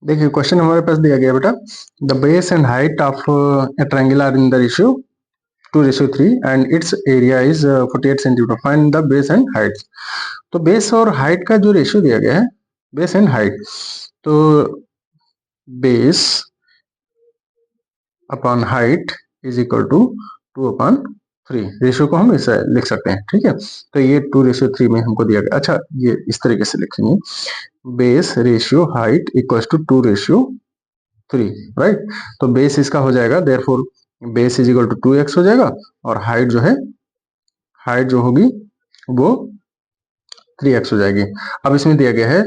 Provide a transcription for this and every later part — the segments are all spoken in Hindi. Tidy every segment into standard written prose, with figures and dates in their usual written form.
देखिए क्वेश्चन हमारे पास दिया गया बेटा, the base and height of a triangle are in the ratio 2:3 and its area is 48 centimetre, find the base and height. तो बेस और हाइट का जो रेशियो दिया गया है, बेस एंड हाइट, तो base upon height is equal to 2/3। Ratio को हम ऐसे लिख सकते हैं, ठीक है। तो ये 2:3 में हमको दिया गया। अच्छा, ये इस तरीके से लिखेंगे, base ratio height equal to 2:3, right. तो बेस इसका हो जाएगा, therefore base is equal to 2x हो जाएगा, और हाइट जो है, हाइट जो होगी वो 3x हो जाएगी। अब इसमें दिया गया है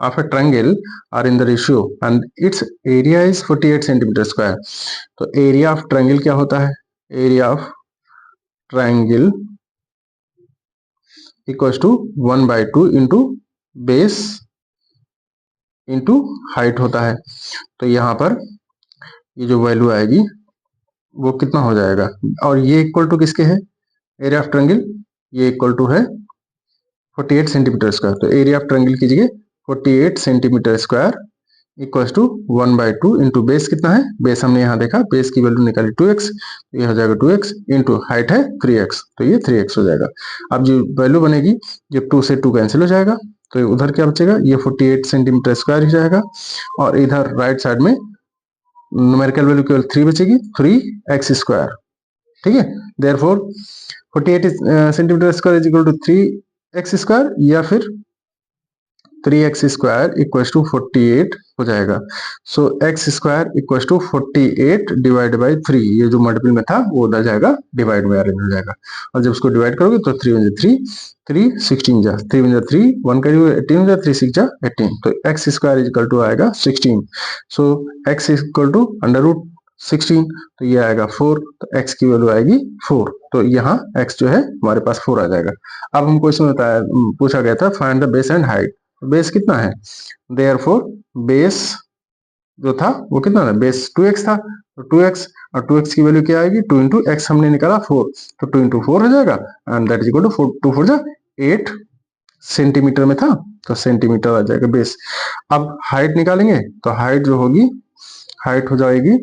of a triangle are in the ratio and its area is 48 centimetre square. तो एरिया ऑफ ट्रायंगल क्या होता है? Area of triangle equal to 1/2 into base into height होता है। तो यहाँ पर ये जो वैल्यू आएगी वो कितना हो जाएगा, और ये इक्वल टू किसके है? एरिया ऑफ ट्रायंगल, ये इक्वल टू है 48 सेंटीमीटर स्क्वायर। तो एरिया ऑफ ट्रायंगल कीजिए 48 centimetre square equal to 1/2 into base कितना है? बेस हमने यहाँ देखा, बेस की वैल्यू निकाली 2x, तो ये हो जाएगा 2x इंटू हाइट है 3x, तो ये 3x हो जाएगा। अब जो वैल्यू बनेगी, जब 2 से 2 कैंसिल हो जाएगा, तो उधर क्या बचेगा? ये 48 सेंटीमीटर स्क्वायर ही जाएगा, और इधर राइट साइड में न्यूमेरिकल वैल्यू केवल 3 बचेगी, 3x स्क्वायर, ठीक है। Therefore 48 centimetre square is equal to 3x square, या फिर 3x स्क्वायर इक्वल टू 48 हो जाएगा। So x square equal to 48 divide by 3, ये जो मल्टीपल में था वो उधर जाएगा, डिवाइड में अरेंज हो जाएगा। और जब उसको डिवाइड करोगे तो 3 × 3 3 16 जा 3 × 3 1 का 18 जा 3 6 जा 18, तो x स्क्वायर इक्वल टू आएगा 16। सो x इक्वल टू √16, तो ये आएगा 4, तो x की वैल्यू आएगी 4। तो यहाँ x जो है हमारे पास 4 आ जाएगा। अब हमको इसमें बताया, पूछा गया था find the base and height. Base कितना है? देयरफॉर बेस जो था वो कितना था? बेस 2x था, तो 2x, और 2x की वैल्यू क्या आएगी? 2 × x हमने निकाला 4, तो 2 × 4 हो जाएगा, and that is equal to 4 2 4 जा 8 सेंटीमीटर में था, तो सेंटीमीटर आ जाएगा बेस। अब हाइट निकालेंगे, तो हाइट जो होगी, हाइट हो जाएगी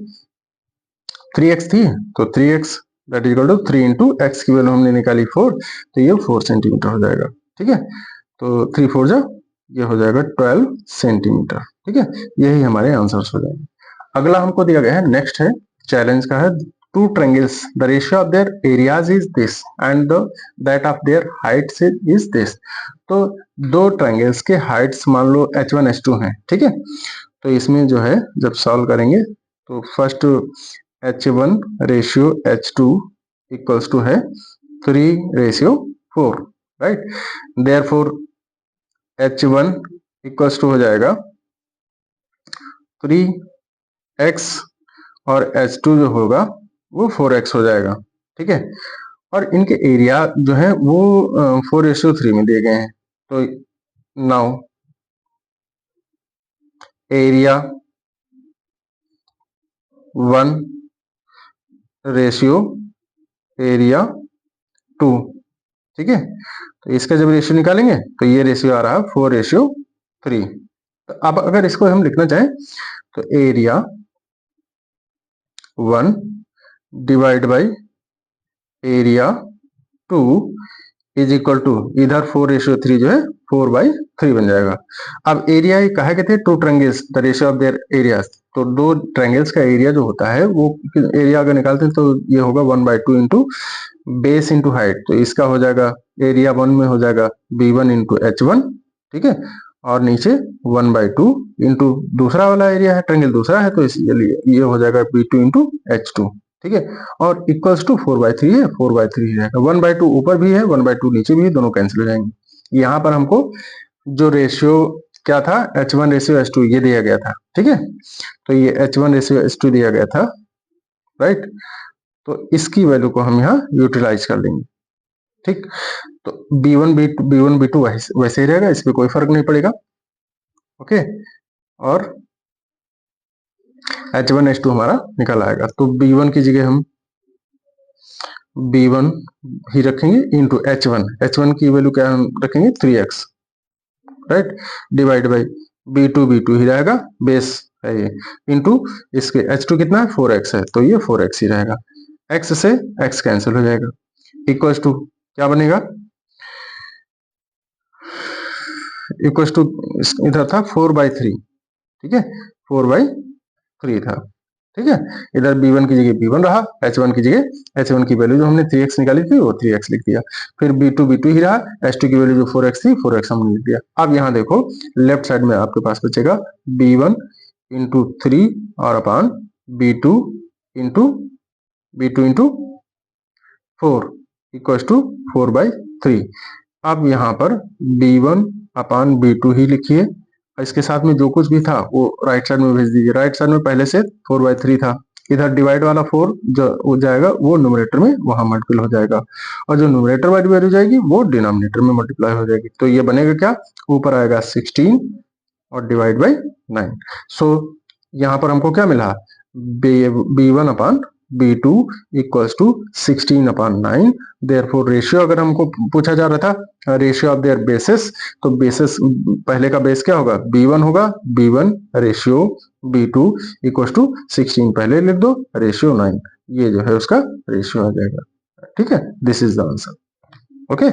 3x थी, तो 3x that is equal to 3 × x की वैल्यू हमने निकाली 4, तो ये 4 सेंटीमीटर हो जाएगा, ठीक है। तो 3 4 जा, ये हो जाएगा 12 सेंटीमीटर, ठीक है। यही हमारे आंसर्स हो जाएंगे। अगला हमको दिया गया है, नेक्स्ट है, चैलेंज का है, two triangles the ratio of there areas is this and that of their Heights is this. तो दो ट्रायंगल्स के हाइट्स मान लो h1 h2 हैं, ठीक है। तो इसमें जो है जब सॉल्व करेंगे, तो first h1 ratio h2 equals to है 3:4, right. Therefore h1 equals to हो जाएगा 3x, और h2 जो होगा वो 4x हो जाएगा, ठीक है। और इनके एरिया जो है वो 4:3 में दिए गए हैं। तो नाउ एरिया 1 रेशियो एरिया 2, ठीक है। तो इसका जब रेशियो निकालेंगे तो ये रेशियो आ रहा है 4:3। तो अब अगर इसको हम लिखना चाहें, तो area 1 divide by area 2 is equal to, इधर 4:3 जो है 4/3 बन जाएगा। अब एरिया ये कहा कहते हैं two triangles the ratio of there areas. तो दो ट्रायंगल्स का एरिया जो होता है वो एरिया अगर निकालते हैं तो ये होगा 1/2 इंटू बेस इंटू हाइट। तो इसका हो जाएगा एरिया 1 में हो जाएगा b1 इंटू h1, ठीक है। और नीचे 1/2 इंटू दूसरा वाला एरिया है, ट्रायंगल दूसरा है, तो इसलिए ये हो जाएगा b2 इंटू h2, ठीक है। और इक्वल्स टू 4/3 है, 4/3 रहेगा। 1/2 ऊपर भी है, 1/2 नीचे भी है, दोनों कैंसिल हो जाएंगे। यहाँ पर हमको जो रेशियो क्या था, h1 रेशियो h2 ये दिया गया था, ठीक है। तो ये h1 रेशियो h2 दिया गया था, राइट। तो इसकी वैल्यू को हम यहाँ यूटिलाइज कर लेंगे, ठीक। तो b1 b2 वैसे ही रहेगा, इसमें कोई फर्क नहीं पड़ेगा, ओके। और h1 h2 हमारा निकल आएगा। तो b1 की जगह हम b1 ही रखेंगे इंटू h1 की वैल्यू क्या हम रखेंगे 3x, right, divide by B2 ही रहेगा, बेस है ये, इंटू इसके H2 कितना है 4x है, तो ये 4x ही रहेगा। x से x कैंसिल हो जाएगा, इक्वल्स टू क्या बनेगा, इक्वल्स टू इधर था 4/3, ठीक है 4/3 था, ठीक है। इधर b1 की जगह b1 रहा, h1 की जगह h1 की वैल्यू जो हमने 3x निकाली थी वो 3x लिख दिया, फिर b2 ही रहा, h2 की वैल्यू जो 4x थी 4x हमने लिख दिया। अब यहाँ देखो लेफ्ट साइड में आपके पास बचेगा b1 इंटू 3 और अपान b2 इंटू 4 इक्वल्स टू 4/3। अब यहाँ पर b1 अपान b2 ही लिखिए, इसके साथ में जो कुछ भी था वो राइट साइड में भेज दीजिए। राइट साइड में पहले से 4/3 था, इधर डिवाइड वाला 4 जो हो जाएगा वो न्यूमरेटर में वहां मल्टीपल हो जाएगा, और जो न्यूमरेटर वाली वैल्यू जाएगी वो डिनोमिनेटर में मल्टीप्लाई हो जाएगी। तो ये बनेगा क्या, ऊपर आएगा 16 और डिवाइड बाई 9। सो यहाँ पर हमको क्या मिला, b1 upon b2 equals to 16 upon 9। Therefore ratio अगर हमको पूछा जा रहा था रेशियो ऑफ देयर बेसिस, तो बेसिस पहले का बेस क्या होगा, b1 होगा, b1 ratio b2 equals to 16 पहले लिख दो, रेशियो 9, ये जो है उसका रेशियो आ जाएगा, ठीक है। This is the answer, okay.